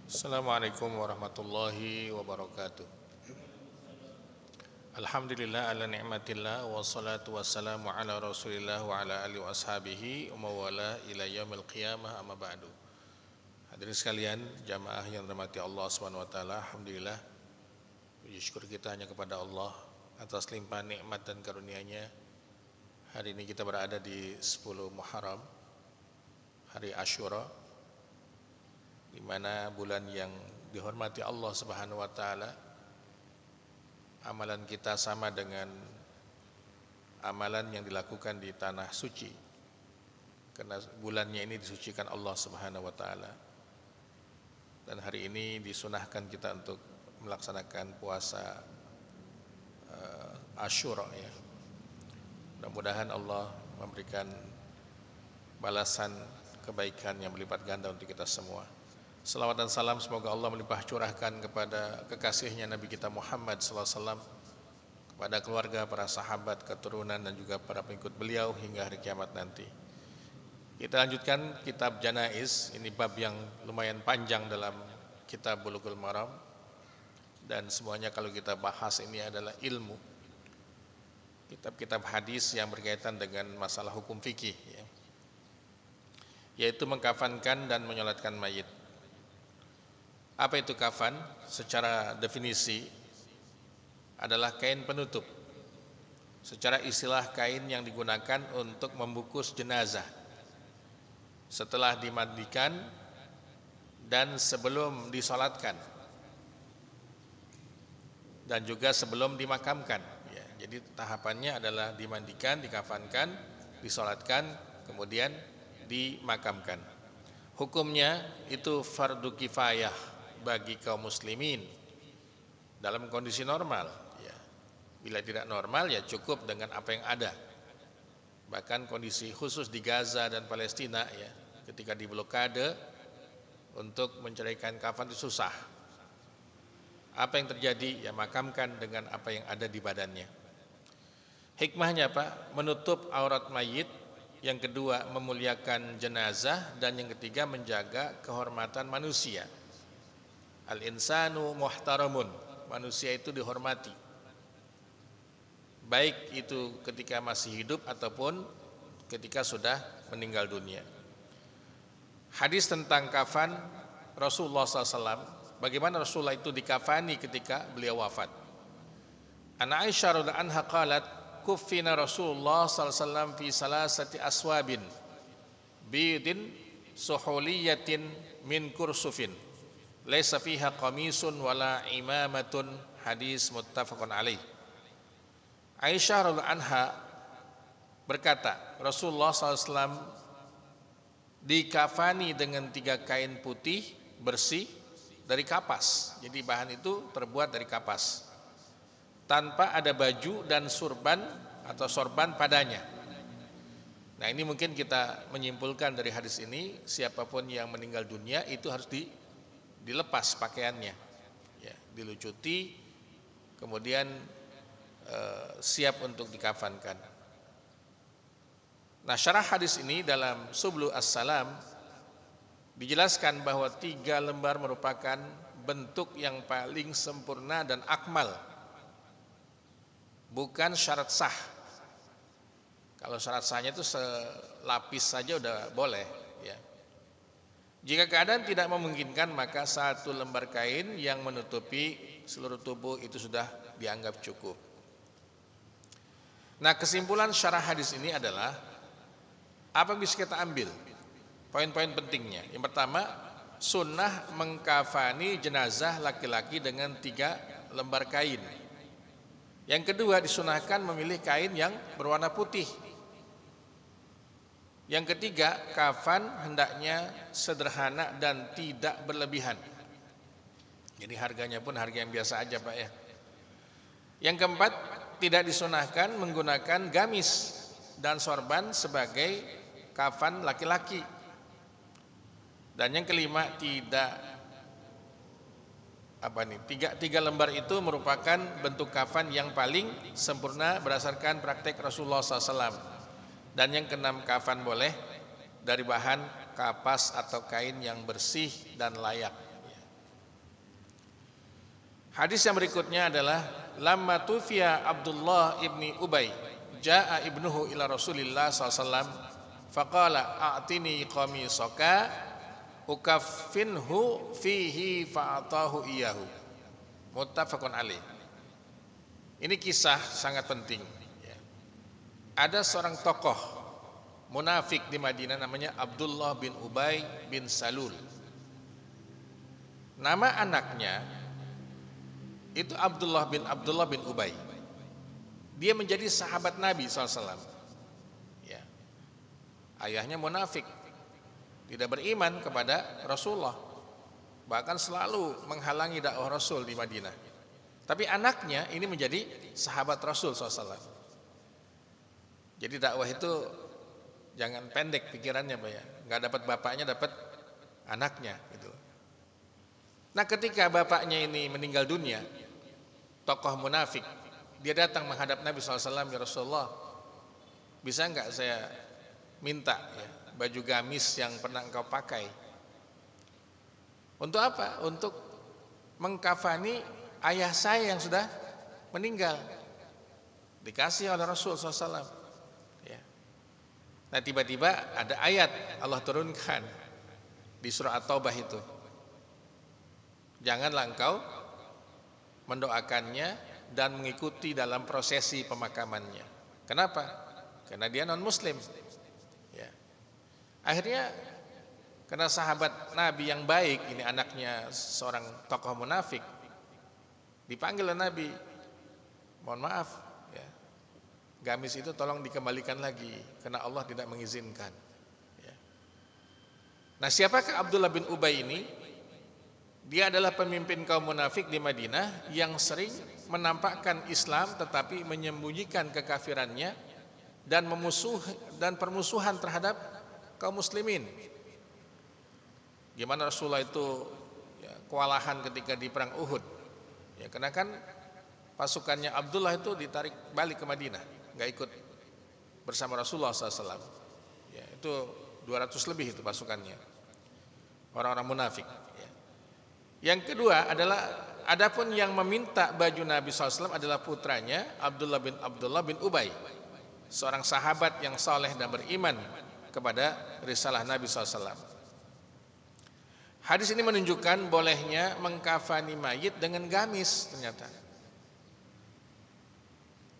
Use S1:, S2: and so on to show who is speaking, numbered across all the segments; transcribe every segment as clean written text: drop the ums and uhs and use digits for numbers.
S1: Assalamualaikum warahmatullahi wabarakatuh. Alhamdulillah ala ni'matillah wassalatu wassalamu ala rasulillah wa ala alihi wa ashabihi wa mawala ila yaumil qiyamah amma ba'du. Hadirin sekalian, jamaah yang dirahmati Allah Subhanahu wa taala, alhamdulillah puji syukur kita hanya kepada Allah atas limpahan nikmat dan karunia-Nya. Hari ini kita berada di 10 Muharram, hari Asyura, di mana bulan yang dihormati Allah Subhanahu wa taala. Amalan kita sama dengan amalan yang dilakukan di tanah suci, karena bulannya ini disucikan Allah Subhanahu wa taala. Dan hari ini disunahkan kita untuk melaksanakan puasa Asyura ya. Mudah-mudahan Allah memberikan balasan kebaikan yang berlipat ganda untuk kita semua. Salawat dan salam semoga Allah melimpah curahkan kepada kekasihnya Nabi kita Muhammad SAW, kepada keluarga, para sahabat, keturunan dan juga para pengikut beliau hingga hari kiamat nanti. Kita lanjutkan kitab Janaiz, ini bab yang lumayan panjang dalam kitab Bulughul Maram, dan semuanya kalau kita bahas ini adalah ilmu. Kitab-kitab hadis yang berkaitan dengan masalah hukum fikih ya, yaitu mengkafankan dan menyolatkan mayit. Apa itu kafan? Secara definisi adalah kain penutup. Secara istilah kain yang digunakan untuk membungkus jenazah setelah dimandikan dan sebelum disolatkan, dan juga sebelum dimakamkan ya. Jadi tahapannya adalah dimandikan, dikafankan, disolatkan, kemudian dimakamkan. Hukumnya itu fardu kifayah bagi kaum muslimin dalam kondisi normal ya. Bila tidak normal ya cukup dengan apa yang ada. Bahkan kondisi khusus di Gaza dan Palestina ya, ketika diblokade untuk mencarikan kafan itu susah. Apa yang terjadi? Ya makamkan dengan apa yang ada di badannya. Hikmahnya apa? Menutup aurat mayit. Yang kedua memuliakan jenazah, dan yang ketiga menjaga kehormatan manusia. Al-insanu muhtaramun, manusia itu dihormati, baik itu ketika masih hidup ataupun ketika sudah meninggal dunia. Hadis tentang kafan Rasulullah SAW, bagaimana Rasulullah itu dikafani ketika beliau wafat. An Aisyah radhiyallahu anha qalat kuffina Rasulullah SAW fi salasati aswabin bidin suhuliyatin min kursufin laisa fiha qamisun wala imamatun, hadis muttafaqun alaih. Aisyah radhiyallahu anha berkata, Rasulullah SAW dikafani dengan 3 kain putih bersih dari kapas. Jadi bahan itu terbuat dari kapas, tanpa ada baju dan surban atau sorban padanya. Nah ini mungkin kita menyimpulkan dari hadis ini, siapapun yang meninggal dunia itu harus dilepas pakaiannya ya, dilucuti, kemudian siap untuk dikafankan. Nah syarah hadis ini dalam Subul As-Salam dijelaskan bahwa 3 lembar merupakan bentuk yang paling sempurna dan akmal, bukan syarat sah. Kalau syarat sahnya itu selapis saja udah boleh ya. Jika keadaan tidak memungkinkan, maka 1 lembar kain yang menutupi seluruh tubuh itu sudah dianggap cukup. Nah kesimpulan syarah hadis ini adalah, apa yang bisa kita ambil? Poin-poin pentingnya. Yang pertama, sunnah mengkafani jenazah laki-laki dengan 3 lembar kain. Yang kedua, disunahkan memilih kain yang berwarna putih. Yang ketiga, kafan hendaknya sederhana dan tidak berlebihan. Jadi harganya pun harga yang biasa aja Pak ya. Yang keempat, tidak disunahkan menggunakan gamis dan sorban sebagai kafan laki-laki. Dan yang kelima, tiga lembar itu merupakan bentuk kafan yang paling sempurna berdasarkan praktek Rasulullah SAW. Dan yang keenam, kafan boleh dari bahan kapas atau kain yang bersih dan layak. Hadis yang berikutnya adalah lamma tufiya Abdullah ibni Ubay jaa ibnuhu ila Rasulillah SAW faqala a'tini qamisaka ukaffinhu fihi fa'atahu iyahu. Muttafaqun alaih. Ini kisah sangat penting. Ada seorang tokoh munafik di Madinah namanya Abdullah bin Ubay bin Salul. Nama anaknya itu Abdullah bin Ubay. Dia menjadi sahabat Nabi SAW. Ya. Ayahnya munafik, tidak beriman kepada Rasulullah, bahkan selalu menghalangi dakwah Rasul di Madinah. Tapi anaknya ini menjadi sahabat Rasul SAW. Jadi dakwah itu jangan pendek pikirannya, Pak ya. Nggak dapat bapaknya, dapat anaknya gitu. Nah, ketika bapaknya ini meninggal dunia, tokoh munafik, dia datang menghadap Nabi SAW, ya Rasulullah, bisa nggak saya minta ya, baju gamis yang pernah engkau pakai? Untuk apa? Untuk mengkafani ayah saya yang sudah meninggal. Dikasih oleh Rasul SAW. Ya. Nah, tiba-tiba ada ayat Allah turunkan di surah At-Taubah itu. Janganlah engkau mendoakannya dan mengikuti dalam prosesi pemakamannya. Kenapa? Karena dia non muslim. Ya. Akhirnya karena sahabat Nabi yang baik, ini anaknya seorang tokoh munafik, dipanggil oleh Nabi, mohon maaf ya, gamis itu tolong dikembalikan lagi karena Allah tidak mengizinkan ya. Nah, siapakah Abdullah bin Ubay ini? Dia adalah pemimpin kaum munafik di Madinah yang sering menampakkan Islam tetapi menyembunyikan kekafirannya dan permusuhan terhadap kaum muslimin. Gimana Rasulullah itu ya, kewalahan ketika di perang Uhud. Ya, karena kan pasukannya Abdullah itu ditarik balik ke Madinah, nggak ikut bersama Rasulullah SAW. Ya, itu 200 lebih itu pasukannya, orang-orang munafik. Ya. Yang kedua adalah, adapun yang meminta baju Nabi SAW adalah putranya Abdullah bin Ubay, seorang sahabat yang saleh dan beriman kepada risalah Nabi SAW. Hadis ini menunjukkan bolehnya mengkafani mayit dengan gamis ternyata.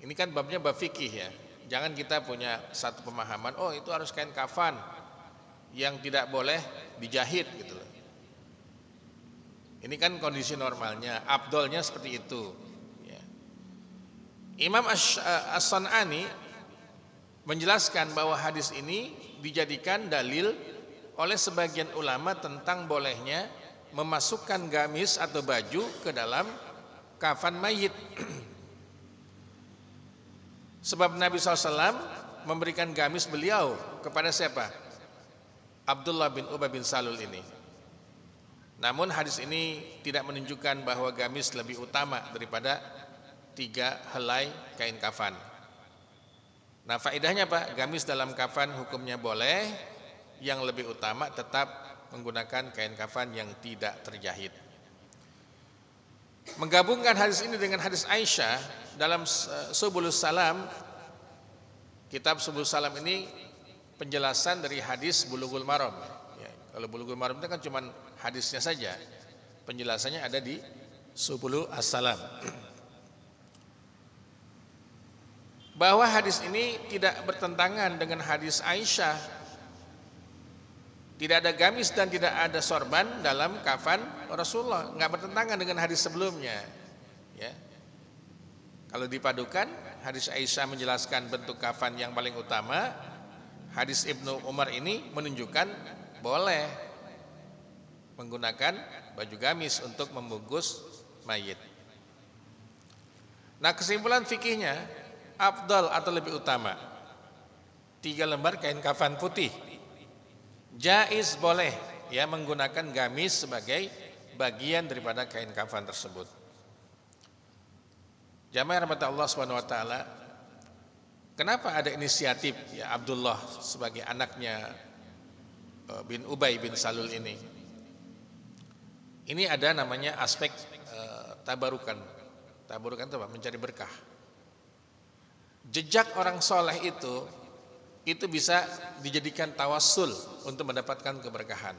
S1: Ini kan babnya bab fikih ya. Jangan kita punya satu pemahaman, oh itu harus kain kafan yang tidak boleh dijahit gitu loh. Ini kan kondisi normalnya, afdolnya seperti itu ya. Imam As-San'ani menjelaskan bahwa hadis ini dijadikan dalil oleh sebagian ulama tentang bolehnya memasukkan gamis atau baju ke dalam kafan mayit. Sebab Nabi SAW memberikan gamis beliau kepada siapa? Abdullah bin Ubay bin Salul ini. Namun hadis ini tidak menunjukkan bahwa gamis lebih utama daripada 3 helai kain kafan. Nah, faedahnya Pak, gamis dalam kafan hukumnya boleh, yang lebih utama tetap menggunakan kain kafan yang tidak terjahit. Menggabungkan hadis ini dengan hadis Aisyah dalam Subulus Salam, kitab Subulus Salam ini penjelasan dari hadis Bulughul Maram ya. Kalau Bulughul Maram itu kan cuma hadisnya saja, penjelasannya ada di Subulus Salam. Bahwa hadis ini tidak bertentangan dengan hadis Aisyah. Tidak ada gamis dan tidak ada sorban dalam kafan Rasulullah, nggak bertentangan dengan hadis sebelumnya. Ya. Kalau dipadukan, hadis Aisyah menjelaskan bentuk kafan yang paling utama, hadis Ibnu Umar ini menunjukkan boleh menggunakan baju gamis untuk membungkus mayit. Nah, kesimpulan fikihnya, afdal atau lebih utama 3 lembar kain kafan putih. Jaiz boleh ya menggunakan gamis sebagai bagian daripada kain kafan tersebut. Jamaah rahmat Allah Subhanahu wa taala, kenapa ada inisiatif ya Abdullah sebagai anaknya bin Ubay bin Salul ini? Ini ada namanya aspek tabarukan. Tabarukan itu apa? Mencari berkah. Jejak orang soleh itu bisa dijadikan tawassul untuk mendapatkan keberkahan.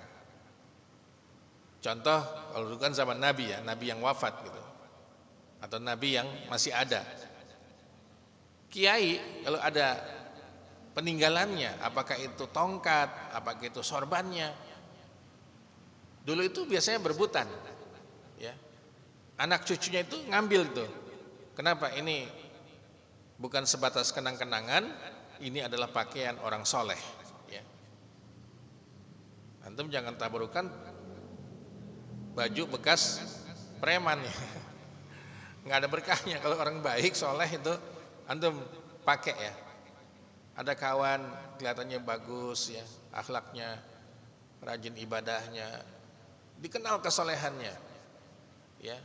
S1: Contoh kalau dulu kan zaman Nabi ya, Nabi yang wafat gitu, atau Nabi yang masih ada. Kiai kalau ada peninggalannya, apakah itu tongkat, apakah itu sorbannya, dulu itu biasanya berebutan, ya. Anak cucunya itu ngambil itu. Kenapa? Ini bukan sebatas kenang-kenangan, ini adalah pakaian orang soleh. Ya. Antum jangan tabarukan baju bekas preman ya. Nggak ada berkahnya. Kalau orang baik soleh itu antum pakai ya. Ada kawan kelihatannya bagus ya, akhlaknya, rajin ibadahnya, dikenal kesolehannya. Ya.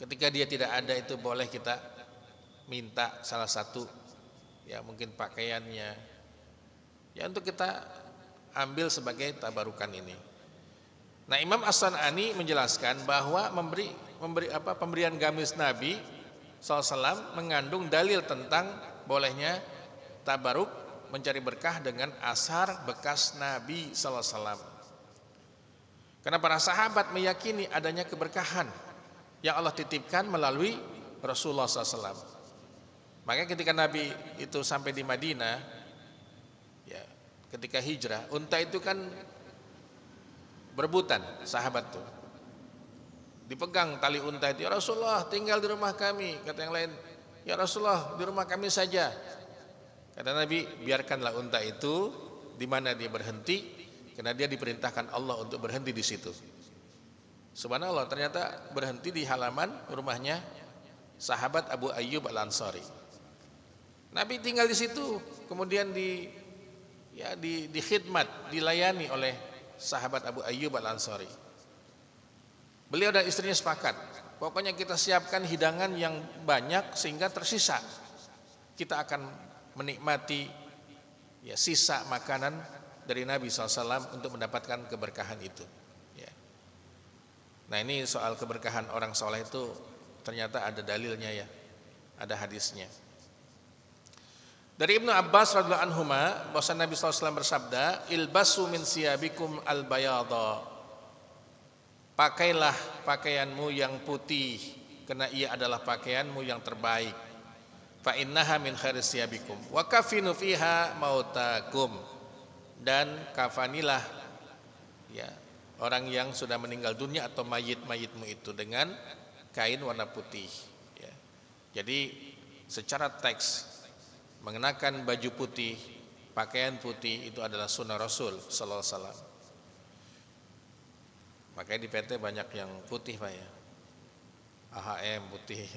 S1: Ketika dia tidak ada itu boleh kita minta salah satu ya mungkin pakaiannya ya untuk kita ambil sebagai tabarukan ini. Nah, Imam As-San'ani menjelaskan bahwa pemberian gamis Nabi SAW mengandung dalil tentang bolehnya tabaruk mencari berkah dengan asar bekas Nabi SAW. Karena para sahabat meyakini adanya keberkahan yang Allah titipkan melalui Rasulullah SAW. Makanya ketika Nabi itu sampai di Madinah, ya, ketika hijrah, unta itu kan berebutan sahabat tuh. Dipegang tali unta itu, ya Rasulullah tinggal di rumah kami. Kata yang lain, ya Rasulullah di rumah kami saja. Kata Nabi, biarkanlah unta itu di mana dia berhenti, karena dia diperintahkan Allah untuk berhenti di situ. Subhanallah, ternyata berhenti di halaman rumahnya sahabat Abu Ayyub Al-Ansari. Nabi tinggal di situ, kemudian di khidmat, dilayani oleh sahabat Abu Ayyub Al-Ansari. Beliau dan istrinya sepakat, pokoknya kita siapkan hidangan yang banyak sehingga tersisa. Kita akan menikmati ya sisa makanan dari Nabi SAW untuk mendapatkan keberkahan itu. Ya. Nah, ini soal keberkahan orang soleh itu ternyata ada dalilnya ya, ada hadisnya. Dari Ibnu Abbas radhiyallahu anhuma, bahwa Nabi SAW bersabda, ilbasu min siyabikum al-bayadha. Pakailah pakaianmu yang putih, karena ia adalah pakaianmu yang terbaik. Fa innaha min khairis siyabikum wa kafinu fiha mautakum. Dan kafanilah ya orang yang sudah meninggal dunia atau mayit-mayitmu itu dengan kain warna putih ya. Jadi secara teks mengenakan baju putih, pakaian putih itu adalah sunnah Rasul sallallahu alaihi wasallam. Makanya di PT banyak yang putih Pak ya. AHM putih.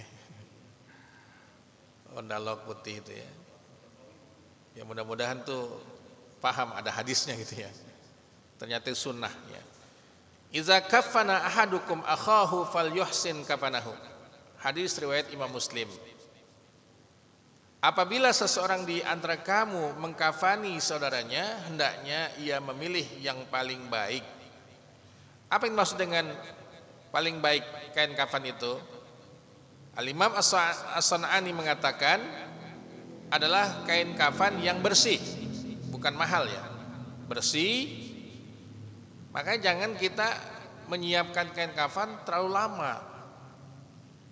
S1: Ondalog putih itu ya. Ya mudah-mudahan tuh paham ada hadisnya gitu ya. Ternyata sunnah ya. Iza kafana ahadukum akhahu falyuhsin kafanahu. Hadis riwayat Imam Muslim. Apabila seseorang di antara kamu mengkafani saudaranya, hendaknya ia memilih yang paling baik. Apa yang dimaksud dengan paling baik kain kafan itu? Al-Imam As-San'ani mengatakan adalah kain kafan yang bersih, bukan mahal ya, bersih. Makanya jangan kita menyiapkan kain kafan terlalu lama,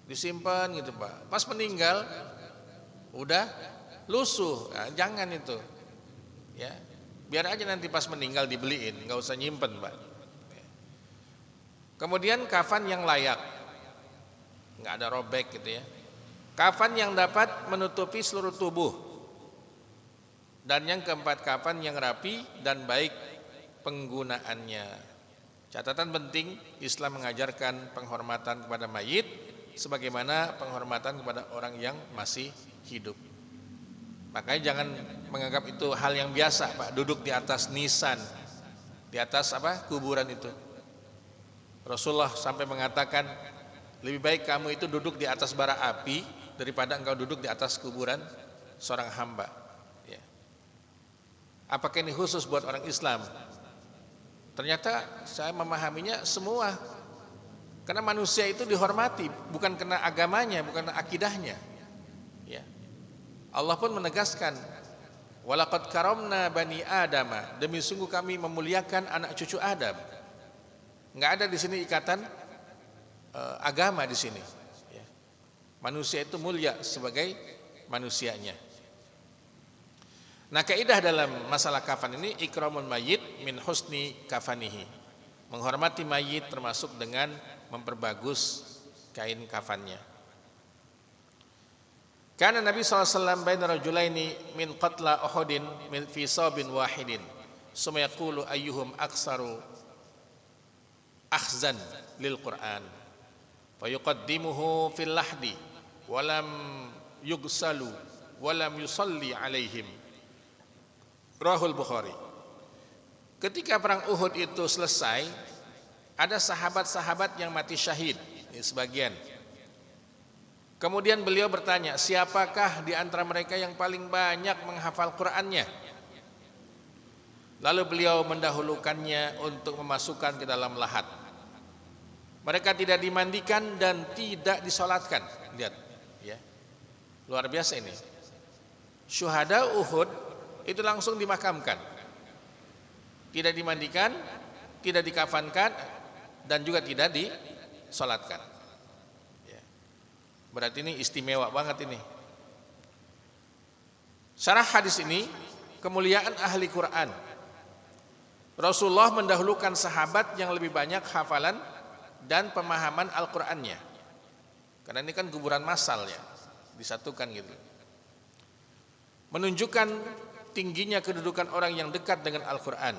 S1: disimpan gitu Pak. Pas meninggal udah lusuh, nah, jangan itu, ya. Biar aja nanti pas meninggal dibeliin, nggak usah nyimpen Pak. Kemudian kafan yang layak, nggak ada robek gitu ya. Kafan yang dapat menutupi seluruh tubuh. Dan yang keempat, kafan yang rapi dan baik penggunaannya. Catatan penting, Islam mengajarkan penghormatan kepada mayit sebagaimana penghormatan kepada orang yang masih hidup. Makanya jangan menganggap itu hal yang biasa Pak, duduk di atas nisan, di atas kuburan itu. Rasulullah sampai mengatakan lebih baik kamu itu duduk di atas bara api daripada engkau duduk di atas kuburan seorang hamba ya. Apakah ini khusus buat orang Islam? Ternyata saya memahaminya semua Karena manusia itu dihormati bukan karena agamanya, bukan karena akidahnya. Ya. Allah pun menegaskan, walaqad karamna bani Adama, demi sungguh kami memuliakan anak cucu Adam. Enggak ada di sini ikatan agama di sini. Ya. Manusia itu mulia sebagai manusianya. Nah, kaidah dalam masalah kafan ini ikramul mayyit min husni kafanihi. Menghormati mayit termasuk dengan memperbagus kain kafannya. Karena Nabi SAW baina rajulaini min qatla Uhudin min fi sabin wahidin. Summa yaqulu ayyuhum aksaru akhzan lil Qur'an. Fa yuqaddimuhu fil lahdi wa lam yugsalu wa lam yusalli alaihim. Rahul Bukhari. Ketika perang Uhud itu selesai, ada sahabat-sahabat yang mati syahid, ini sebagian. Kemudian beliau bertanya, siapakah di antara mereka yang paling banyak menghafal Qur'annya? Lalu beliau mendahulukannya untuk memasukkan ke dalam lahat. Mereka tidak dimandikan dan tidak disolatkan. Lihat, ya, luar biasa ini. Syuhada Uhud itu langsung dimakamkan, tidak dimandikan, tidak dikafankan, dan juga tidak disolatkan. Ya. Berarti ini istimewa banget ini. Syarah hadis ini, kemuliaan ahli Quran. Rasulullah mendahulukan sahabat yang lebih banyak hafalan dan pemahaman Al-Qur'annya. Karena ini kan kuburan massal ya, disatukan gitu. Menunjukkan tingginya kedudukan orang yang dekat dengan Al-Quran.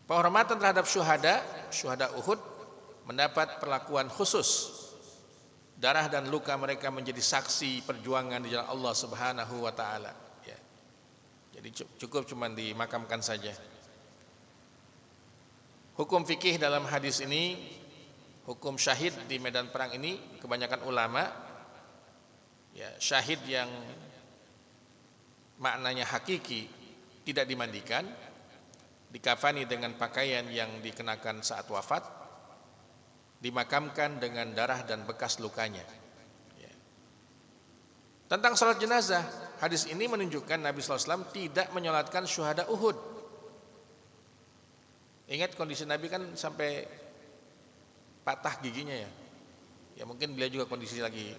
S1: Penghormatan terhadap syuhada Uhud mendapat perlakuan khusus. Darah dan luka mereka menjadi saksi perjuangan di jalan Allah Subhanahu wa taala. Ya. Jadi cukup cuma dimakamkan saja. Hukum fikih dalam hadis ini, hukum syahid di medan perang ini kebanyakan ulama ya, syahid yang maknanya hakiki tidak dimandikan, dikafani dengan pakaian yang dikenakan saat wafat, dimakamkan dengan darah dan bekas lukanya. Ya. Tentang salat jenazah, hadis ini menunjukkan Nabi SAW tidak menyolatkan syuhada Uhud. Ingat kondisi Nabi kan sampai patah giginya ya. Ya mungkin beliau juga kondisi lagi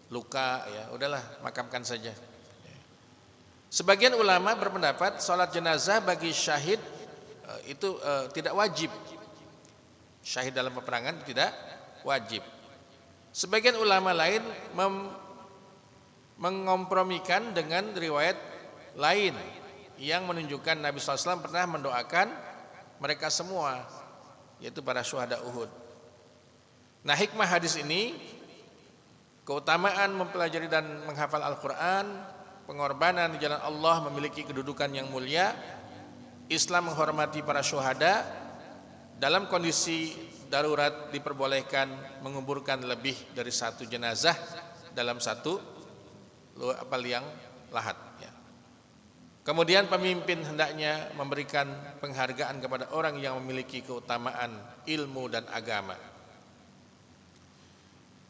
S1: luka ya, udahlah makamkan saja. Sebagian ulama berpendapat salat jenazah bagi syahid itu tidak wajib. Syahid dalam peperangan tidak wajib. Sebagian ulama lain mengkompromikan dengan riwayat lain yang menunjukkan Nabi SAW pernah mendoakan mereka semua, yaitu para syuhada Uhud. Nah, hikmah hadis ini, keutamaan mempelajari dan menghafal Al-Quran, pengorbanan di jalan Allah memiliki kedudukan yang mulia. Islam menghormati para syuhada. Dalam kondisi darurat diperbolehkan menguburkan lebih dari satu jenazah dalam satu liang lahat ya. Kemudian pemimpin hendaknya memberikan penghargaan kepada orang yang memiliki keutamaan ilmu dan agama.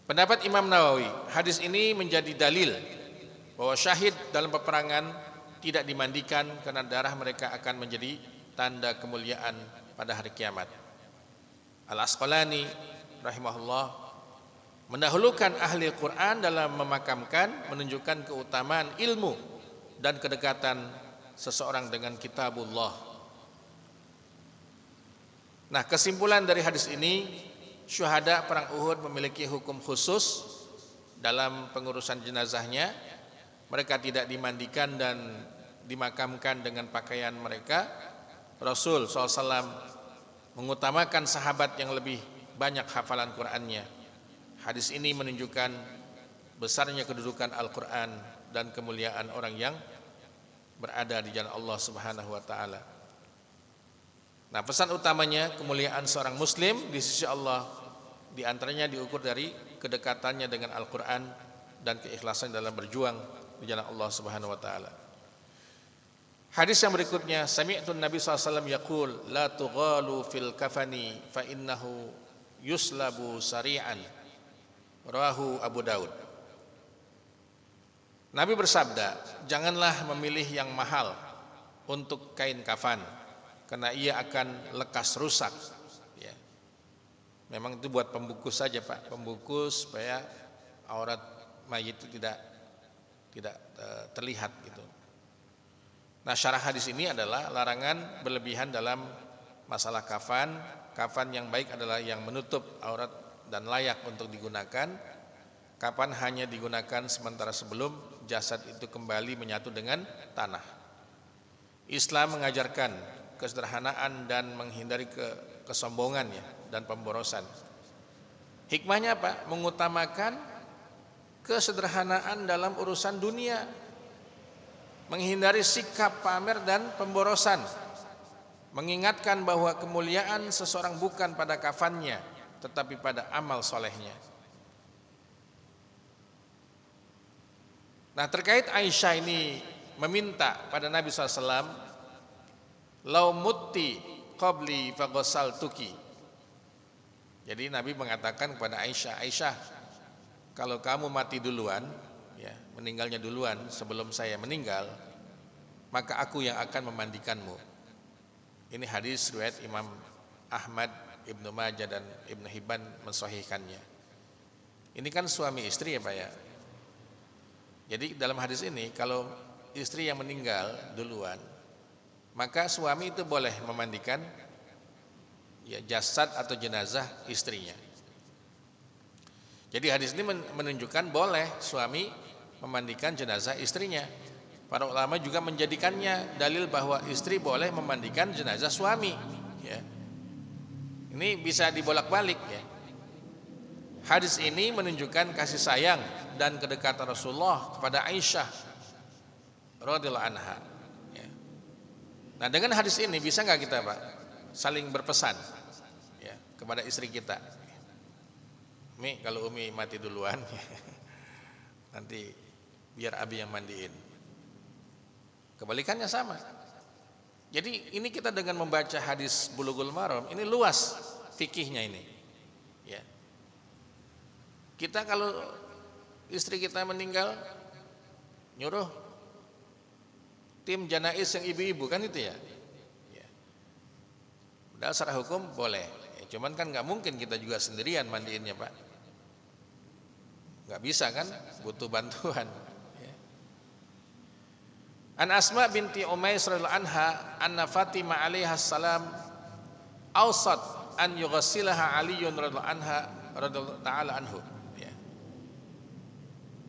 S1: Pendapat Imam Nawawi, hadis ini menjadi dalil bahwa syahid dalam peperangan tidak dimandikan karena darah mereka akan menjadi tanda kemuliaan pada hari kiamat. Al-Asqalani rahimahullah mendahulukan ahli Quran dalam memakamkan, menunjukkan keutamaan ilmu dan kedekatan seseorang dengan kitabullah. Nah, kesimpulan dari hadis ini, syuhada perang Uhud memiliki hukum khusus dalam pengurusan jenazahnya. Mereka tidak dimandikan dan dimakamkan dengan pakaian mereka. Rasul SAW mengutamakan sahabat yang lebih banyak hafalan Qur'annya. Hadis ini menunjukkan besarnya kedudukan Al-Quran dan kemuliaan orang yang berada di jalan Allah Subhanahu wa taala. Nah, pesan utamanya kemuliaan seorang muslim di sisi Allah di antaranya diukur dari kedekatannya dengan Al-Quran dan keikhlasan dalam berjuang di jalan Allah Subhanahu wa taala. Hadis yang berikutnya, sami'tu Nabi SAW yaqul la tughalu fil kafani fa innahu yuslabu sari'an. Rawahu Abu Daud. Nabi bersabda, janganlah memilih yang mahal untuk kain kafan, karena ia akan lekas rusak. Ya. Memang itu buat pembungkus saja Pak, pembungkus supaya aurat mayit itu tidak terlihat gitu. Nah, syarah hadis ini adalah larangan berlebihan dalam masalah kafan. Kafan yang baik adalah yang menutup aurat dan layak untuk digunakan. Kapan hanya digunakan sementara sebelum jasad itu kembali menyatu dengan tanah. Islam mengajarkan kesederhanaan dan menghindari kesombongan ya, dan pemborosan. Hikmahnya apa? Mengutamakan kesederhanaan dalam urusan dunia, menghindari sikap pamer dan pemborosan, mengingatkan bahwa kemuliaan seseorang bukan pada kafannya tetapi pada amal solehnya. Nah, terkait Aisyah ini meminta pada Nabi SAW, lau mutti qabli faghassaltuki. Jadi Nabi mengatakan kepada Aisyah, Aisyah, kalau kamu mati duluan, ya, meninggalnya duluan sebelum saya meninggal, maka aku yang akan memandikanmu. Ini hadis riwayat Imam Ahmad, Ibnu Majah dan Ibnu Hibban mensahihkannya. Ini kan suami istri ya Pak ya. Jadi dalam hadis ini kalau istri yang meninggal duluan, maka suami itu boleh memandikan ya jasad atau jenazah istrinya. Jadi hadis ini menunjukkan boleh suami memandikan jenazah istrinya. Para ulama juga menjadikannya dalil bahwa istri boleh memandikan jenazah suami. Ya. Ini bisa dibolak-balik ya. Hadis ini menunjukkan kasih sayang dan kedekatan Rasulullah kepada Aisyah radhiyallahu anha. Ya. Nah, dengan hadis ini bisa nggak kita Pak saling berpesan ya, kepada istri kita? Mi, kalau Umi mati duluan, nanti biar Abi yang mandiin. Kebalikannya sama. Jadi ini kita dengan membaca hadis Bulughul Maram ini luas fikihnya ini. Ya. Kita kalau istri kita meninggal nyuruh tim janaiz yang ibu-ibu kan itu ya. Ya. Padahal secara hukum boleh. Ya, cuman kan nggak mungkin kita juga sendirian mandiinnya Pak. Nggak bisa kan, butuh bantuan. Ya. An Asma binti Umais radhiyallahu anha anna Fatimah alaiha salam awsat an yughassilaha Aliyun radhiyallahu anha radhiyallahu ta'ala anhu.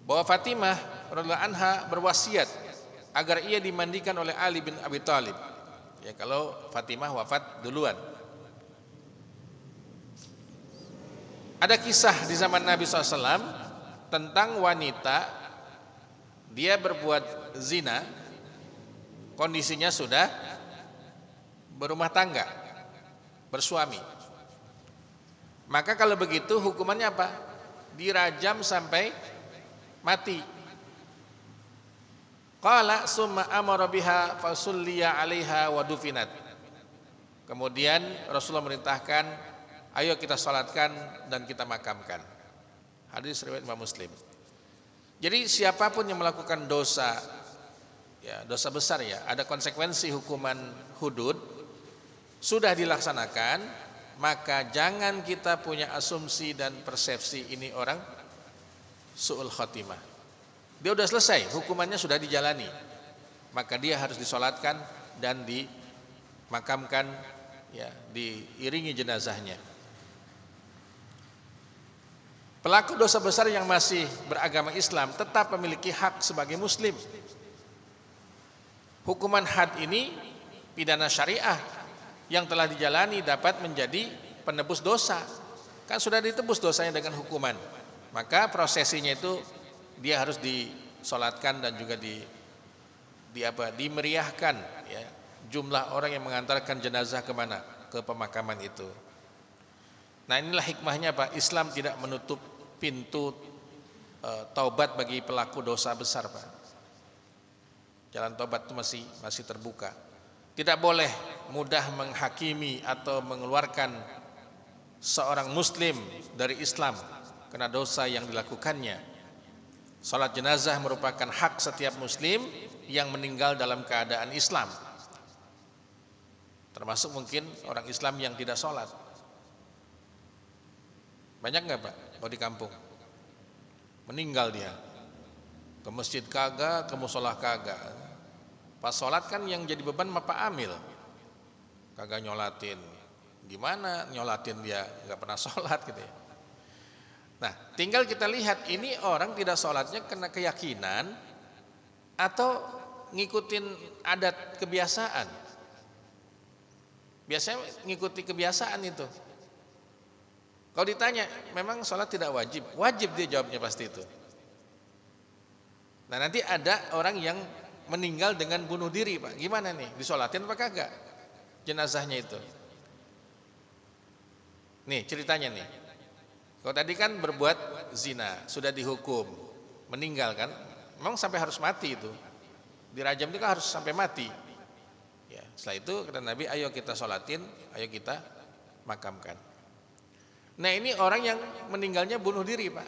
S1: Bahwa Fatimah radhiyallahu anha berwasiat agar ia dimandikan oleh Ali bin Abi Thalib. Ya, kalau Fatimah wafat duluan. Ada kisah di zaman Nabi SAW tentang wanita dia berbuat zina, kondisinya sudah berumah tangga, bersuami. Maka kalau begitu hukumannya apa? Dirajam sampai mati. Qala summa amara biha fasulliya 'alaiha wa dufinat. Kemudian Rasulullah merintahkan, ayo kita salatkan dan kita makamkan. Hadis riwayat Imam Muslim. Jadi siapapun yang melakukan dosa, ya dosa besar ya, ada konsekuensi hukuman hudud, sudah dilaksanakan, maka jangan kita punya asumsi dan persepsi ini orang su'ul khotimah. Dia sudah selesai, hukumannya sudah dijalani, maka dia harus disolatkan dan dimakamkan, ya, diiringi jenazahnya. Pelaku dosa besar yang masih beragama Islam tetap memiliki hak sebagai muslim. Hukuman had ini pidana syariah yang telah dijalani dapat menjadi penebus dosa. Kan sudah ditebus dosanya dengan hukuman. Maka prosesinya itu dia harus disolatkan dan juga dimeriahkan ya, jumlah orang yang mengantarkan jenazah kemana? Ke pemakaman itu. Nah, inilah hikmahnya Pak, Islam tidak menutup pintu taubat bagi pelaku dosa besar Pak. Jalan taubat itu masih terbuka. Tidak boleh mudah menghakimi atau mengeluarkan seorang muslim dari Islam karena dosa yang dilakukannya. Salat jenazah merupakan hak setiap muslim yang meninggal dalam keadaan Islam. Termasuk mungkin orang Islam yang tidak sholat. Banyak nggak Pak kalau di kampung? Meninggal dia, ke masjid kagak, ke musola kagak. Pas sholat kan yang jadi beban Pak Amil, kagak nyolatin. Gimana nyolatin dia nggak pernah sholat gitu ya. Nah tinggal kita lihat ini orang tidak sholatnya karena keyakinan atau ngikutin adat kebiasaan. Biasanya ngikuti kebiasaan itu. Kalau ditanya, memang sholat tidak wajib? Wajib dia jawabnya pasti itu. Nah nanti ada orang yang meninggal dengan bunuh diri Pak. Gimana nih? Disolatin apa kagak? Jenazahnya itu. Nih ceritanya nih. Kalau tadi kan berbuat zina, sudah dihukum, meninggal kan? Memang sampai harus mati itu. Dirajam itu kan harus sampai mati. Ya, setelah itu kata Nabi, ayo kita sholatin, ayo kita makamkan. Nah ini orang yang meninggalnya bunuh diri Pak.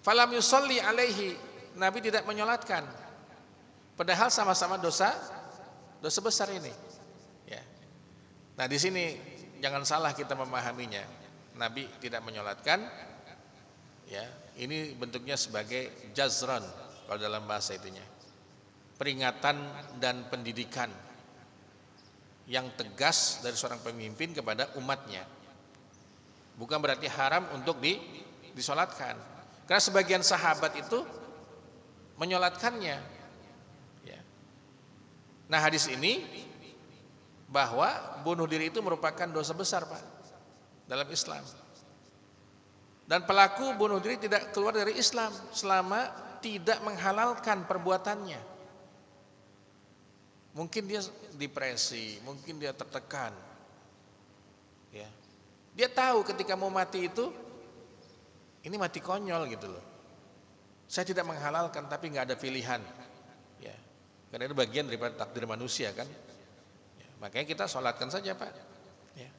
S1: Falam yusolli alaihi, Nabi tidak menyolatkan. Padahal sama-sama dosa besar ini. Ya. Nah di sini jangan salah kita memahaminya. Nabi tidak menyolatkan. Ya, ini bentuknya sebagai jazran kalau dalam bahasa itunya. Peringatan dan pendidikan yang tegas dari seorang pemimpin kepada umatnya. Bukan berarti haram untuk disolatkan. Karena sebagian sahabat itu menyolatkannya. Ya. Nah hadis ini bahwa bunuh diri itu merupakan dosa besar Pak dalam Islam. Dan pelaku bunuh diri tidak keluar dari Islam selama tidak menghalalkan perbuatannya. Mungkin dia depresi, mungkin dia tertekan. Ya. Dia tahu ketika mau mati itu ini mati konyol gitu loh. Saya tidak menghalalkan tapi nggak ada pilihan. Ya. Karena itu bagian daripada takdir manusia kan. Ya. Makanya kita sholatkan saja Pak. Ya.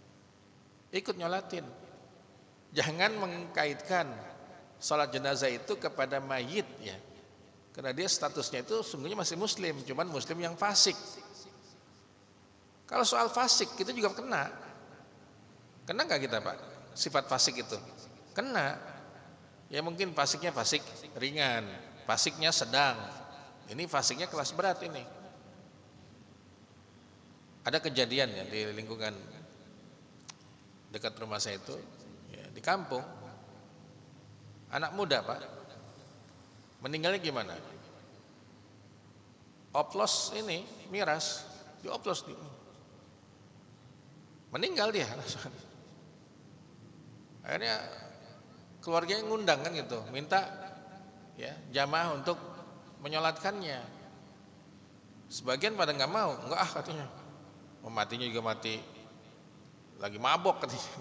S1: Ikut nyolatin. Jangan mengkaitkan sholat jenazah itu kepada mayit ya. Karena dia statusnya itu sungguhnya masih muslim, cuman muslim yang fasik. Kalau soal fasik kita juga kena. Kena nggak kita Pak? Sifat fasik itu kena. Ya mungkin fasiknya fasik ringan, fasiknya sedang. Ini fasiknya kelas berat ini. Ada kejadian ya di lingkungan dekat rumah saya itu, ya, di kampung. Anak muda Pak, meninggalnya gimana? Oplos ini miras, dioplos di. Meninggal dia langsung. Akhirnya keluarganya ngundang kan gitu, minta ya jamaah untuk menyolatkannya. Sebagian pada nggak mau, enggak katanya. Matinya juga mati lagi mabok katanya.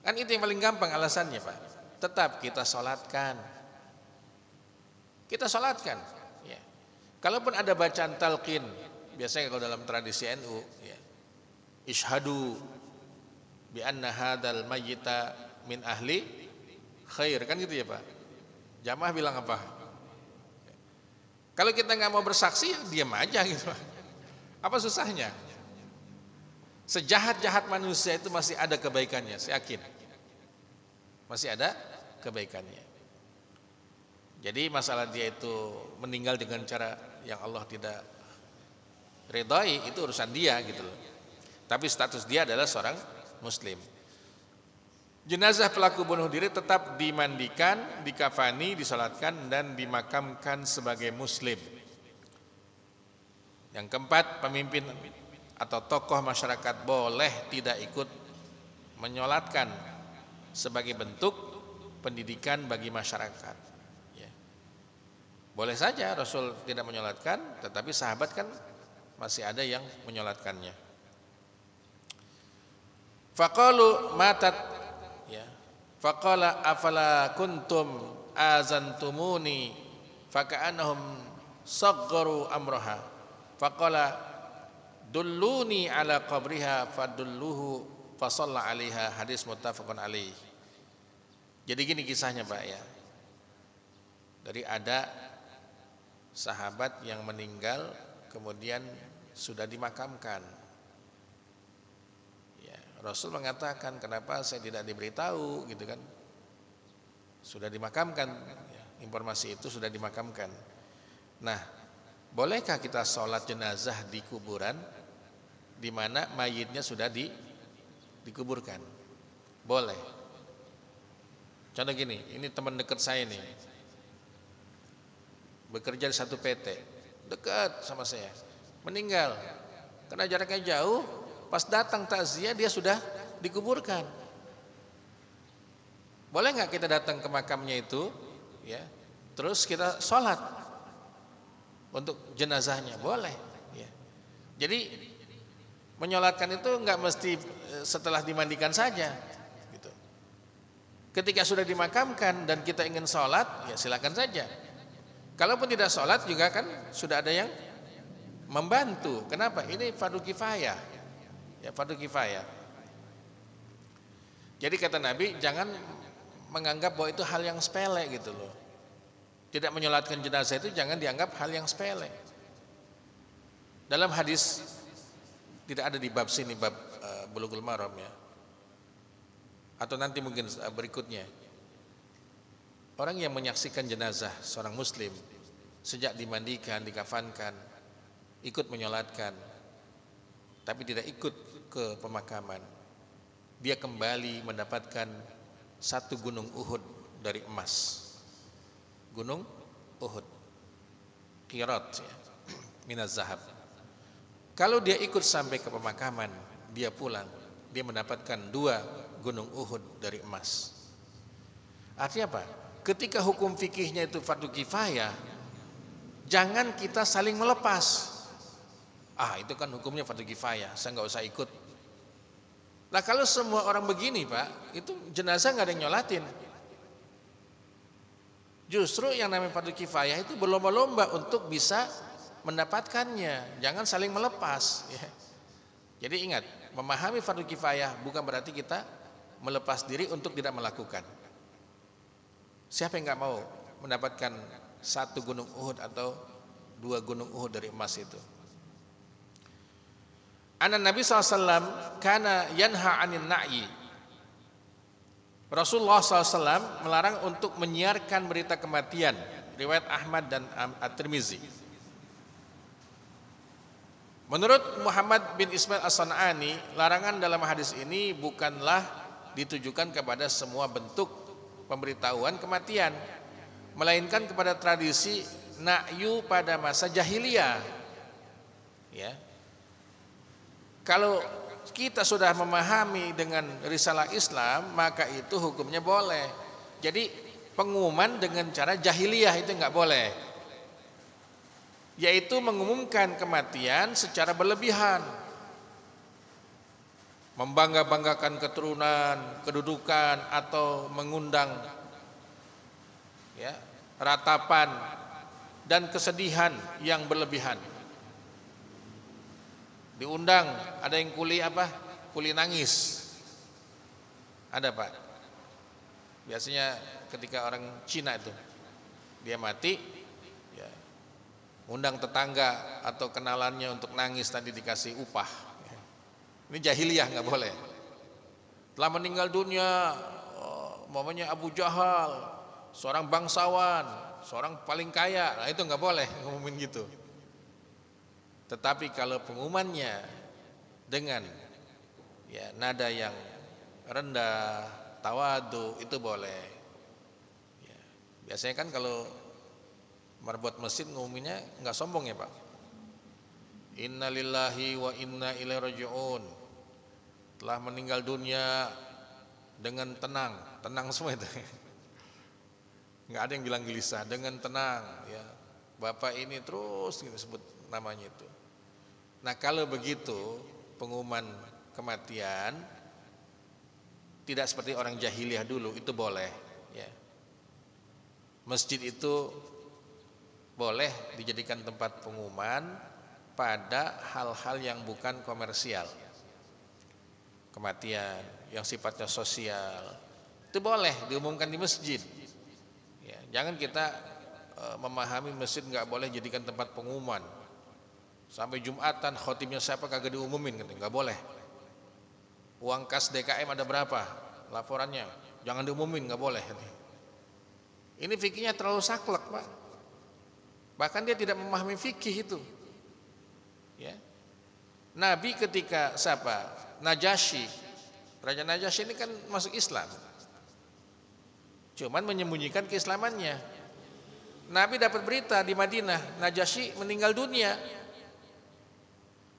S1: Kan itu yang paling gampang alasannya Pak. Tetap kita sholatkan. Kita sholatkan. Ya. Kalaupun ada bacaan talqin, biasanya kalau dalam tradisi NU, ya, ishadu bi anna hadzal mayyita min ahli khair, kan gitu ya Pak. Jamaah bilang apa? Kalau kita nggak mau bersaksi, ya diam aja gitu. Apa susahnya? Sejahat-jahat manusia itu masih ada kebaikannya, saya yakin. Masih ada kebaikannya. Jadi masalah dia itu meninggal dengan cara yang Allah tidak ridhai, itu urusan dia gitu loh. Tapi status dia adalah seorang muslim. Jenazah pelaku bunuh diri tetap dimandikan, dikafani, disalatkan dan dimakamkan sebagai muslim. Yang keempat, pemimpin atau tokoh masyarakat boleh tidak ikut menyolatkan sebagai bentuk pendidikan bagi masyarakat. Ya. Boleh saja Rasul tidak menyolatkan, tetapi sahabat kan masih ada yang menyolatkannya. Faqalu matat, ya. Faqala afala kuntum azantumuni faka'annahum saggaru amraha. Faqala dulluni ala qabriha fadulluhu fa shalla 'alaiha, hadis muttafaqun alaih. Jadi gini kisahnya Pak ya. Dari ada sahabat yang meninggal kemudian sudah dimakamkan. Ya, Rasul mengatakan, kenapa saya tidak diberitahu gitu kan? Sudah dimakamkan, ya, informasi itu sudah dimakamkan. Nah, bolehkah kita sholat jenazah di kuburan di mana mayitnya sudah dikuburkan? Boleh. Contoh gini, ini teman dekat saya nih, bekerja di satu PT, dekat sama saya, meninggal karena jaraknya jauh. Pas datang takziah dia sudah dikuburkan. Boleh nggak kita datang ke makamnya itu, ya, terus kita sholat untuk jenazahnya? Boleh. Ya. Jadi menyolatkan itu nggak mesti setelah dimandikan saja. Gitu. Ketika sudah dimakamkan dan kita ingin sholat, ya silakan saja. Kalaupun tidak sholat juga kan sudah ada yang membantu. Kenapa? Ini fardu kifayah. Ya, fardu kifayah. Jadi kata Nabi, jangan menganggap bahwa itu hal yang sepele gitu loh. Tidak menyolatkan jenazah itu jangan dianggap hal yang sepele. Dalam hadis, tidak ada di bab sini, bab Bulughul Maram ya. Atau nanti mungkin berikutnya. Orang yang menyaksikan jenazah seorang muslim sejak dimandikan, dikafankan, ikut menyolatkan, tapi tidak ikut ke pemakaman, dia kembali mendapatkan satu gunung Uhud dari emas. Gunung Uhud, qirat ya, minaz zahab. Kalau dia ikut sampai ke pemakaman, dia pulang, dia mendapatkan 2 gunung Uhud dari emas. Artinya apa? Ketika hukum fikihnya itu fardu kifayah, jangan kita saling melepas. Itu kan hukumnya fardu kifayah, saya nggak usah ikut. Nah kalau semua orang begini Pak, itu jenazah nggak ada yang nyolatin. Justru yang namanya fardu kifayah itu berlomba-lomba untuk bisa mendapatkannya, jangan saling melepas. Ya. Jadi ingat, memahami fardu kifayah bukan berarti kita melepas diri untuk tidak melakukan. Siapa yang nggak mau mendapatkan 1 gunung Uhud atau 2 gunung Uhud dari emas itu? Anan Nabi SAW kana yanha anin na'i. Rasulullah SAW melarang untuk menyiarkan berita kematian. Riwayat Ahmad dan At-Tirmizi. Menurut Muhammad bin Ismail As-San'ani, larangan dalam hadis ini bukanlah ditujukan kepada semua bentuk pemberitahuan kematian, melainkan kepada tradisi na'yu pada masa jahiliyah. Ya. Kalau kita sudah memahami dengan risalah Islam, maka itu hukumnya boleh. Jadi pengumuman dengan cara jahiliyah itu enggak boleh, yaitu mengumumkan kematian secara berlebihan, membangga-banggakan keturunan, kedudukan, atau mengundang ya, ratapan dan kesedihan yang berlebihan. Diundang, ada yang kuli nangis. Ada Pak. Biasanya ketika orang Cina itu dia mati, ya, undang tetangga atau kenalannya untuk nangis, nanti dikasih upah. Ini jahiliyah, nggak boleh. Telah meninggal dunia, mamanya Abu Jahal, seorang bangsawan, seorang paling kaya. Nah itu nggak boleh ngumumin gitu. Tetapi kalau pengumumannya dengan ya nada yang rendah, tawadu, itu boleh. Ya, biasanya kan kalau marbot mesin ngumuminnya nggak sombong ya Pak. Inna lillahi wa inna ilaihi raji'un. Telah meninggal dunia dengan tenang semua itu. Nggak ada yang bilang gelisah, dengan tenang. Ya, Bapak ini terus disebut namanya itu. Nah kalau begitu pengumuman kematian tidak seperti orang jahiliyah dulu, itu boleh. Ya. Masjid itu boleh dijadikan tempat pengumuman pada hal-hal yang bukan komersial. kematian yang sifatnya sosial, itu boleh diumumkan di masjid. Ya, jangan kita memahami masjid nggak boleh jadikan tempat pengumuman. Sampai Jumatan khotibnya siapa kagak diumumin, nggak boleh. Uang kas DKM ada berapa, laporannya jangan diumumin, nggak boleh. Ini fikihnya terlalu saklek, Pak. Bahkan dia tidak memahami fikih itu. Ya. Nabi ketika siapa? Najasyi. Raja Najasyi ini kan masuk Islam. Cuman menyembunyikan keislamannya. Nabi dapat berita di Madinah, Najasyi meninggal dunia.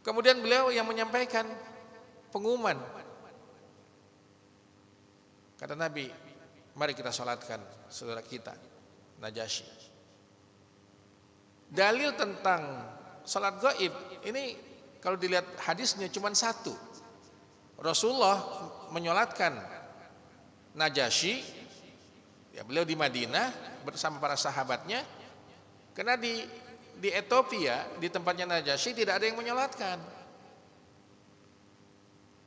S1: Kemudian beliau yang menyampaikan pengumuman. Kata Nabi, mari kita sholatkan saudara kita, Najasyi. Dalil tentang sholat gaib ini kalau dilihat hadisnya cuma satu. Rasulullah menyolatkan Najasyi, ya beliau di Madinah bersama para sahabatnya, karena di Ethiopia di tempatnya Najasyi tidak ada yang menyolatkan.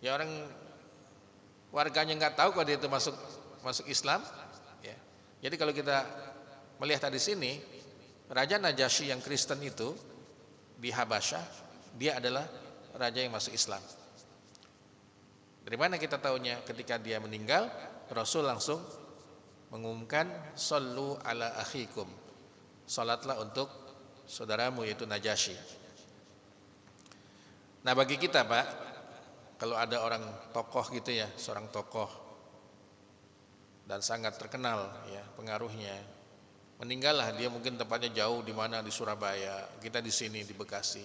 S1: Ya orang warganya nggak tahu kalau dia itu masuk Islam. Ya. Jadi kalau kita melihat di sini, Raja Najasyi yang Kristen itu di Habasyah, dia adalah raja yang masuk Islam. Dari mana kita tahunya? Ketika dia meninggal, Rasul langsung mengumumkan sallu ala akhikum, salatlah untuk saudaramu yaitu Najasyi. Nah bagi kita Pak, kalau ada orang tokoh gitu ya, seorang tokoh dan sangat terkenal ya pengaruhnya, meninggallah dia, mungkin tempatnya jauh di mana, di Surabaya, kita di sini di Bekasi,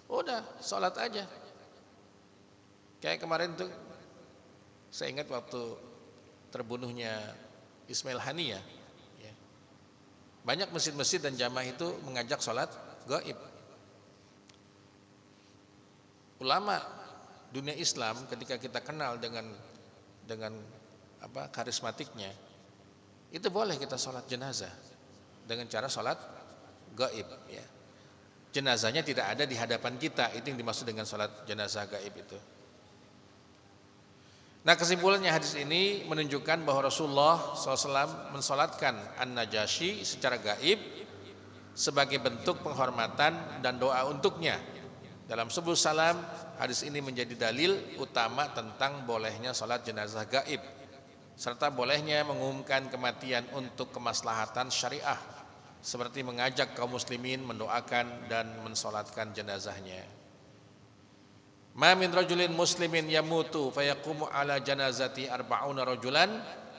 S1: udah salat aja. Kayak kemarin tuh saya ingat waktu terbunuhnya Ismail Haniyah ya. Banyak masjid-masjid dan jamaah itu mengajak sholat gaib. Ulama dunia Islam ketika kita kenal dengan karismatiknya, itu boleh kita sholat jenazah dengan cara sholat gaib ya. Jenazahnya tidak ada di hadapan kita, itu yang dimaksud dengan sholat jenazah gaib itu. Nah kesimpulannya hadis ini menunjukkan bahwa Rasulullah SAW mensolatkan An-Najasyi secara gaib sebagai bentuk penghormatan dan doa untuknya. Dalam sebelum salam, hadis ini menjadi dalil utama tentang bolehnya solat jenazah gaib serta bolehnya mengumumkan kematian untuk kemaslahatan syariah, seperti mengajak kaum muslimin mendoakan dan mensolatkan jenazahnya. Ma min rajulin muslimin yamutu fayaqumu ala janazati arba'una rajulan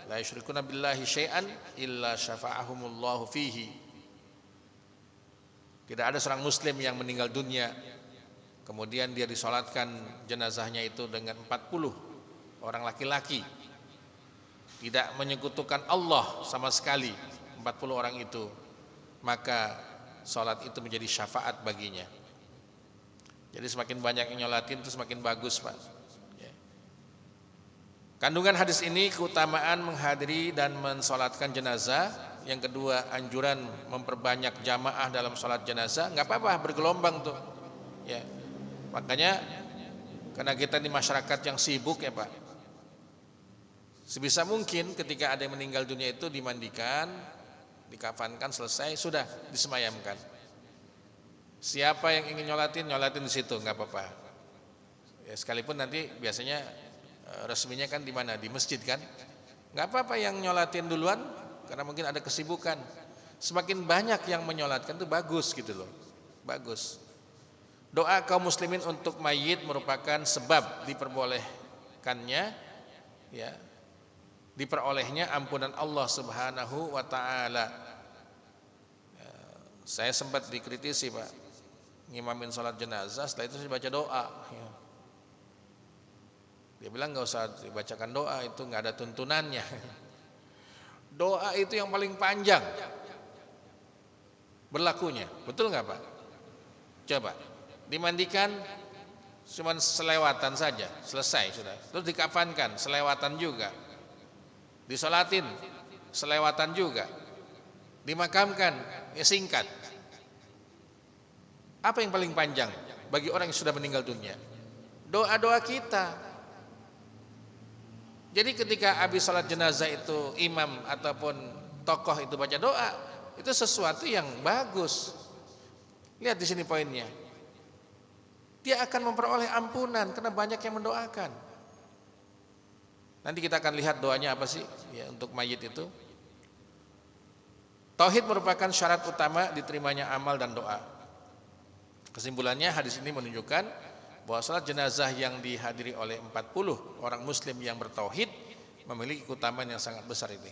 S1: la yusyrikuna billahi syai'an illa syafa'ahumullahu fihi. Tidak ada seorang muslim yang meninggal dunia kemudian dia disolatkan jenazahnya itu dengan 40 orang laki-laki, tidak menyekutukan Allah sama sekali 40 orang itu, maka solat itu menjadi syafaat baginya. Jadi semakin banyak yang nyolatin itu semakin bagus Pak ya. Kandungan hadis ini keutamaan menghadiri dan mensolatkan jenazah. Yang kedua anjuran memperbanyak jamaah dalam solat jenazah. Gak apa-apa bergelombang tuh ya. Makanya karena kita di masyarakat yang sibuk ya Pak, sebisa mungkin ketika ada yang meninggal dunia itu dimandikan, dikafankan, selesai, sudah disemayamkan. Siapa yang ingin nyolatin di situ, nggak apa-apa. Ya, sekalipun nanti biasanya resminya kan di mana, di masjid kan, nggak apa-apa yang nyolatin duluan, karena mungkin ada kesibukan. Semakin banyak yang menyolatkan itu bagus gitu loh, bagus. Doa kaum muslimin untuk mayit merupakan sebab diperbolehkannya, ya, diperolehnya ampunan Allah Subhanahu wa Ta'ala. Saya sempat dikritisi Pak, ngimamin sholat jenazah, setelah itu saya baca doa ya. Dia bilang nggak usah dibacakan doa, itu nggak ada tuntunannya. Doa itu yang paling panjang berlakunya, betul nggak Pak? Coba dimandikan cuma selewatan saja, selesai sudah. Terus dikafankan selewatan juga, disolatin selewatan juga, dimakamkan ya singkat. Apa yang paling panjang bagi orang yang sudah meninggal dunia? Doa-doa kita. Jadi ketika habis sholat jenazah itu imam ataupun tokoh itu baca doa, itu sesuatu yang bagus. Lihat di sini poinnya. Dia akan memperoleh ampunan karena banyak yang mendoakan. Nanti kita akan lihat doanya apa sih ya untuk mayit itu. Tauhid merupakan syarat utama diterimanya amal dan doa. Kesimpulannya hadis ini menunjukkan bahwa salat jenazah yang dihadiri oleh 40 orang muslim yang bertauhid memiliki keutamaan yang sangat besar ini.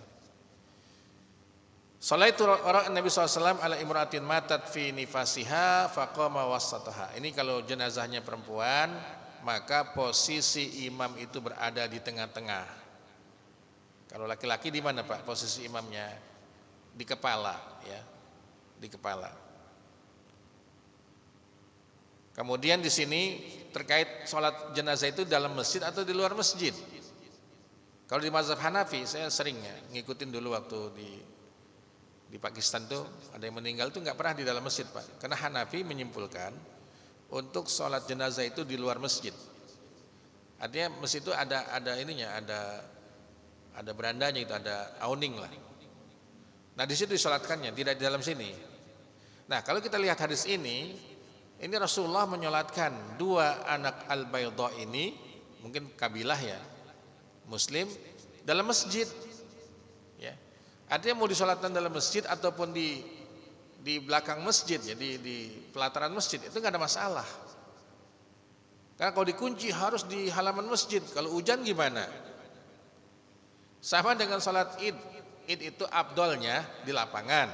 S1: Salaitu orang Nabi SAW ala imra'atin matat fi nifasiha faqama wasataha. Ini kalau jenazahnya perempuan, maka posisi imam itu berada di tengah-tengah. Kalau laki-laki di mana Pak posisi imamnya? Di kepala ya, di kepala. Kemudian di sini terkait sholat jenazah itu dalam masjid atau di luar masjid. Kalau di mazhab Hanafi, saya sering ya ngikutin dulu waktu di Pakistan tuh ada yang meninggal tuh nggak pernah di dalam masjid Pak, karena Hanafi menyimpulkan untuk sholat jenazah itu di luar masjid. Artinya masjid itu ada ininya, ada berandanya itu, ada awning lah. Nah di situ disolatkannya, tidak di dalam sini. Nah kalau kita lihat hadis ini Rasulullah menyolatkan dua anak al-Baydha ini, mungkin kabilah ya, Muslim dalam masjid. Ya. Artinya mau disolatkan dalam masjid ataupun di belakang masjid, ya, di pelataran masjid itu nggak ada masalah. Karena kalau dikunci harus di halaman masjid. Kalau hujan gimana? Sama dengan sholat id. Id itu afdolnya di lapangan.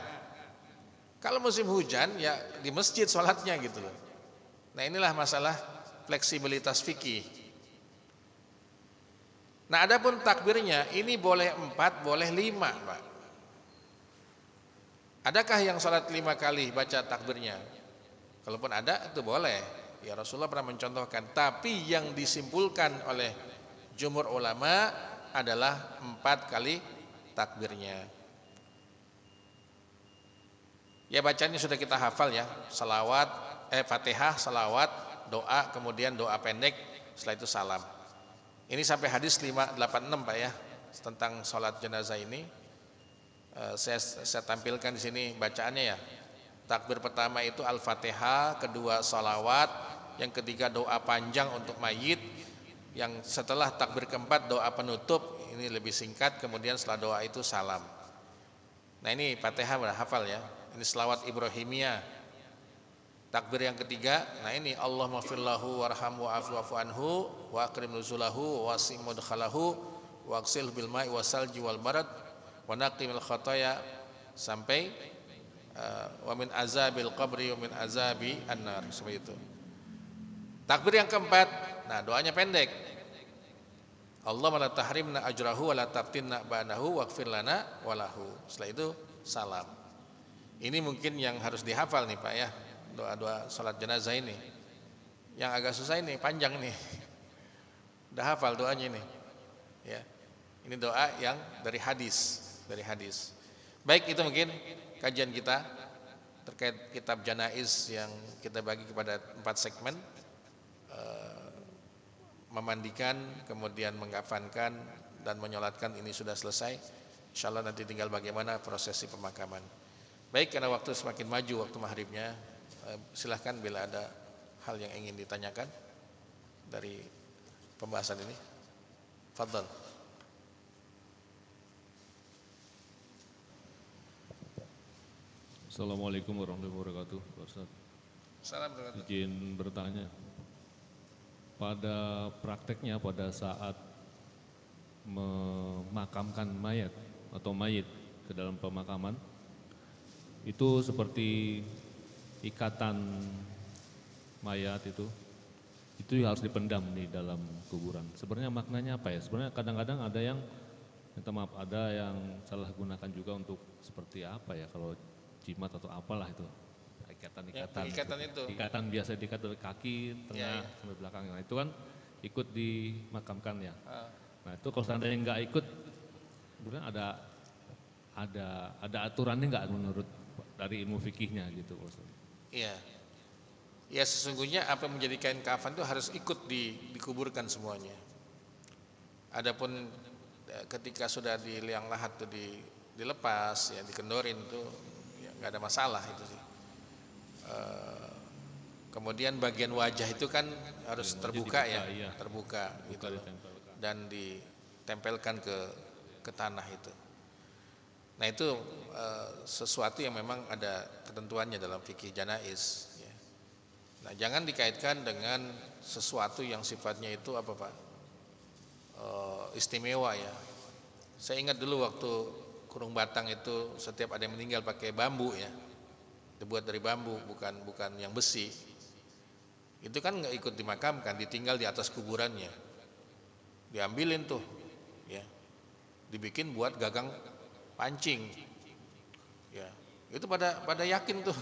S1: Kalau musim hujan ya di masjid sholatnya gitu loh. Nah inilah masalah fleksibilitas fikih. Nah adapun takbirnya ini boleh 4, boleh 5 Pak. Adakah yang sholat 5 kali baca takbirnya? Kalaupun ada itu boleh. Ya Rasulullah pernah mencontohkan. Tapi yang disimpulkan oleh jumhur ulama adalah 4 kali takbirnya. Ya bacanya sudah kita hafal ya, salawat, Fatihah, salawat, doa, kemudian doa pendek, setelah itu salam. Ini sampai hadis 586 Pak ya, tentang sholat jenazah ini. Saya tampilkan di sini bacaannya ya. Takbir pertama itu Al-Fatihah, kedua salawat, yang ketiga doa panjang untuk mayit, yang setelah takbir keempat doa penutup, ini lebih singkat, kemudian setelah doa itu salam. Nah ini Fatihah udah hafal ya. Ini selawat Ibrahimiyah. Takbir yang ketiga, nah ini Allahumma firlahu warhamhu wa'fu anhu wa akrim nuzulahu wa wasi' mudkhalahu wa aksil bil ma'i wasalji wal barad wa naqimil khataya sampai wa min azabil qabri wa min azabi annar, seperti itu. Takbir yang keempat, nah doanya pendek. Allahumma la tahrimna ajrahu wa la taftinna ba'dahu waghfir lana wa lahu. Setelah itu salam. Ini mungkin yang harus dihafal nih Pak ya, doa-doa salat jenazah ini. Yang agak susah ini, panjang nih. Udah hafal doanya ini. Ya. Ini doa yang dari hadis, Baik, itu mungkin kajian kita terkait kitab janaiz yang kita bagi kepada 4 segmen. Memandikan, kemudian mengkafankan dan menyolatkan ini sudah selesai. Insyaallah nanti tinggal bagaimana prosesi pemakaman. Baik, karena waktu semakin maju waktu maghribnya, silahkan bila ada hal yang ingin ditanyakan dari pembahasan ini. Fadhal.
S2: Assalamualaikum warahmatullahi wabarakatuh, Pak Ustaz.
S1: Salam warahmatullahi.
S2: Izin bertanya. Pada prakteknya pada saat memakamkan mayat atau mayit ke dalam pemakaman, itu seperti ikatan mayat itu harus dipendam di dalam kuburan. Sebenarnya maknanya apa ya? Sebenarnya kadang-kadang ada yang, minta maaf, ada yang salah gunakan juga untuk seperti apa ya, kalau jimat atau apalah itu. Ikatan biasa diikat dari kaki, tengah sampai belakang. Nah itu kan ikut dimakamkan ya. Nah itu kalau seandainya nggak ikut, kemudian ada aturannya nggak menurut dari ilmu fikihnya gitu, Ustaz?
S1: Iya. Ya sesungguhnya apa yang menjadi kain kafan itu harus ikut dikuburkan semuanya. Adapun ketika sudah di liang lahat tuh dilepas ya, dikendorin tuh ya nggak ada masalah itu sih. Kemudian bagian wajah itu kan harus
S2: Bagian wajah
S1: terbuka
S2: dibuka,
S1: ya,
S2: iya.
S1: terbuka gitu loh,
S2: Ditempelkan.
S1: dan ditempelkan ke tanah itu. Nah itu sesuatu yang memang ada ketentuannya dalam fikih janaiz. Ya. Nah jangan dikaitkan dengan sesuatu yang sifatnya itu apa Pak, istimewa ya. Saya ingat dulu waktu kurung batang itu setiap ada yang meninggal pakai bambu ya, dibuat dari bambu, bukan yang besi. Itu kan nggak ikut dimakamkan, ditinggal di atas kuburannya, diambilin tuh, ya, dibikin buat gagang pancing, ya, itu pada yakin tuh,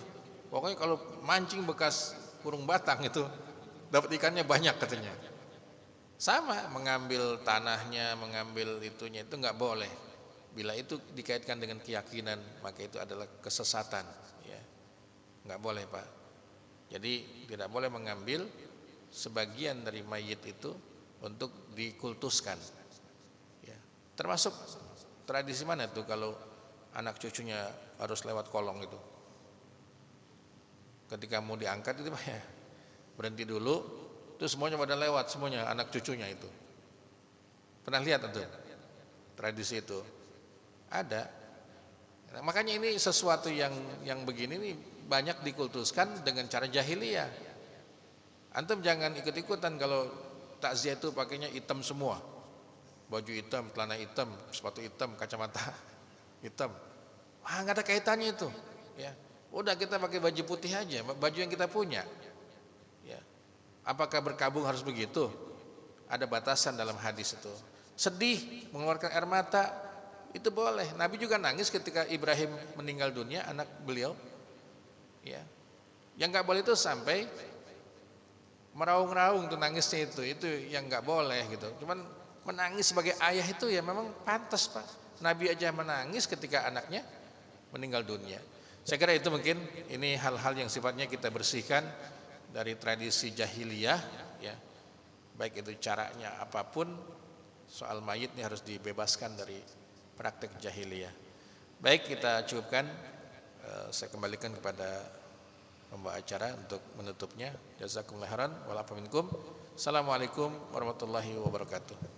S1: pokoknya kalau mancing bekas kurung batang itu dapat ikannya banyak katanya. Sama, mengambil tanahnya, mengambil itunya itu nggak boleh. Bila itu dikaitkan dengan keyakinan, maka itu adalah kesesatan, ya, nggak boleh Pak. Jadi tidak boleh mengambil sebagian dari mayit itu untuk dikultuskan. Ya. Termasuk tradisi mana tuh kalau anak cucunya harus lewat kolong itu? Ketika mau diangkat itu Pak ya, berhenti dulu, terus semuanya pada lewat, semuanya anak cucunya itu. Pernah lihat tuh tradisi itu? Ada. Nah, makanya ini sesuatu yang begini nih banyak dikultuskan dengan cara jahiliyah. Antum jangan ikut-ikutan kalau takziah itu pakainya hitam semua. Baju hitam, celana hitam, sepatu hitam, kacamata hitam. Ah, nggak ada kaitannya itu, ya. Udah kita pakai baju putih aja, baju yang kita punya. Ya. Apakah berkabung harus begitu? Ada batasan dalam hadis itu. Sedih, mengeluarkan air mata, itu boleh. Nabi juga nangis ketika Ibrahim meninggal dunia, anak beliau. Ya. Yang nggak boleh itu sampai meraung-raung tuh nangisnya itu yang nggak boleh gitu. Cuman menangis sebagai ayah itu ya memang pantas Pak. Nabi aja menangis ketika anaknya meninggal dunia. Saya kira itu mungkin ini hal-hal yang sifatnya kita bersihkan dari tradisi jahiliyah ya. Baik itu caranya apapun, soal mayit ini harus dibebaskan dari praktek jahiliyah. Baik, kita cukupkan. Saya kembalikan kepada pembawa acara untuk menutupnya. Jazakumullah khairan. Wala minkum. Assalamualaikum warahmatullahi wabarakatuh.